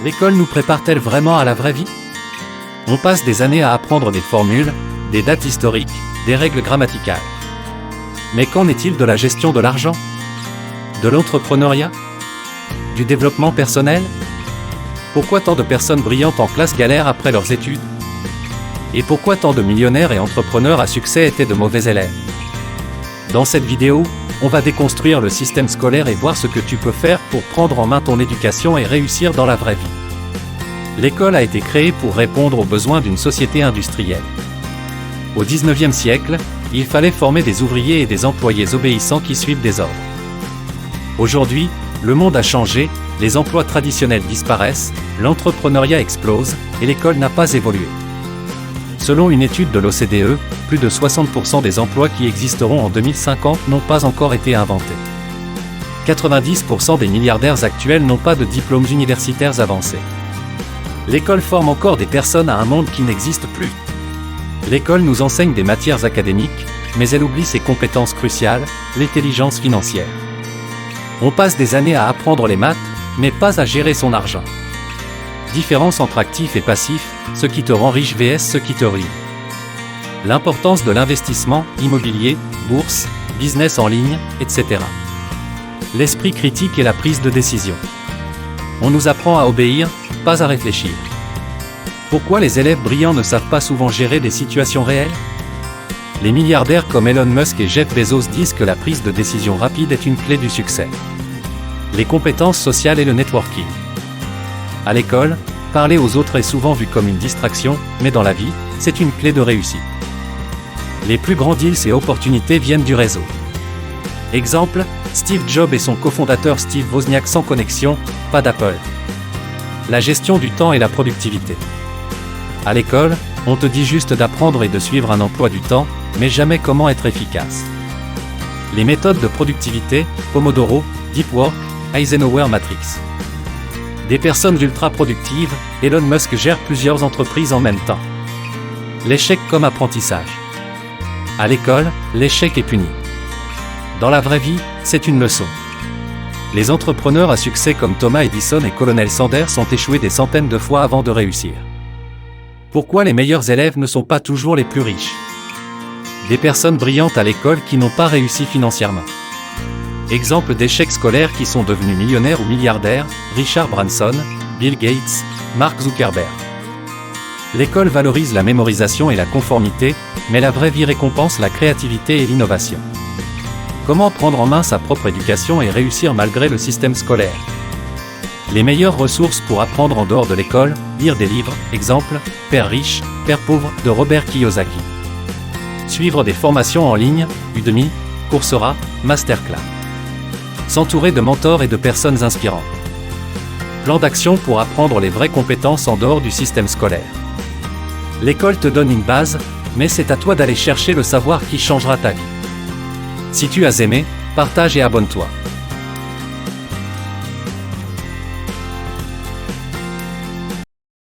L'école nous prépare-t-elle vraiment à la vraie vie? On passe des années à apprendre des formules, des dates historiques, des règles grammaticales. Mais qu'en est-il de la gestion de l'argent? De l'entrepreneuriat? Du développement personnel? Pourquoi tant de personnes brillantes en classe galèrent après leurs études? Et pourquoi tant de millionnaires et entrepreneurs à succès étaient de mauvais élèves? Dans cette vidéo, on va déconstruire le système scolaire et voir ce que tu peux faire pour prendre en main ton éducation et réussir dans la vraie vie. L'école a été créée pour répondre aux besoins d'une société industrielle. Au XIXe siècle, il fallait former des ouvriers et des employés obéissants qui suivent des ordres. Aujourd'hui, le monde a changé, les emplois traditionnels disparaissent, l'entrepreneuriat explose, et l'école n'a pas évolué. Selon une étude de l'OCDE, plus de 60% des emplois qui existeront en 2050 n'ont pas encore été inventés. 90% des milliardaires actuels n'ont pas de diplômes universitaires avancés. L'école forme encore des personnes à un monde qui n'existe plus. L'école nous enseigne des matières académiques, mais elle oublie ses compétences cruciales, l'intelligence financière. On passe des années à apprendre les maths, mais pas à gérer son argent. Différence entre actif et passif, ce qui te rend riche vs ce qui te ruine. L'importance de l'investissement, immobilier, bourse, business en ligne, etc. L'esprit critique et la prise de décision. On nous apprend à obéir, pas à réfléchir. Pourquoi les élèves brillants ne savent pas souvent gérer des situations réelles? Les milliardaires comme Elon Musk et Jeff Bezos disent que la prise de décision rapide est une clé du succès. Les compétences sociales et le networking. À l'école, parler aux autres est souvent vu comme une distraction, mais dans la vie, c'est une clé de réussite. Les plus grands deals et opportunités viennent du réseau. Exemple, Steve Jobs et son cofondateur Steve Wozniak sans connexion, pas d'Apple. La gestion du temps et la productivité. À l'école, on te dit juste d'apprendre et de suivre un emploi du temps, mais jamais comment être efficace. Les méthodes de productivité, Pomodoro, Deep Work, Eisenhower Matrix. Des personnes ultra productives, Elon Musk gère plusieurs entreprises en même temps. L'échec comme apprentissage. À l'école, l'échec est puni. Dans la vraie vie, c'est une leçon. Les entrepreneurs à succès comme Thomas Edison et Colonel Sanders ont échoué des centaines de fois avant de réussir. Pourquoi les meilleurs élèves ne sont pas toujours les plus riches? Des personnes brillantes à l'école qui n'ont pas réussi financièrement. Exemple d'échecs scolaires qui sont devenus millionnaires ou milliardaires, Richard Branson, Bill Gates, Mark Zuckerberg. L'école valorise la mémorisation et la conformité, mais la vraie vie récompense la créativité et l'innovation. Comment prendre en main sa propre éducation et réussir malgré le système scolaire? Les meilleures ressources pour apprendre en dehors de l'école, lire des livres, exemple, Père riche, Père pauvre de Robert Kiyosaki. Suivre des formations en ligne, Udemy, Coursera, Masterclass. S'entourer de mentors et de personnes inspirantes. Plan d'action pour apprendre les vraies compétences en dehors du système scolaire. L'école te donne une base, mais c'est à toi d'aller chercher le savoir qui changera ta vie. Si tu as aimé, partage et abonne-toi.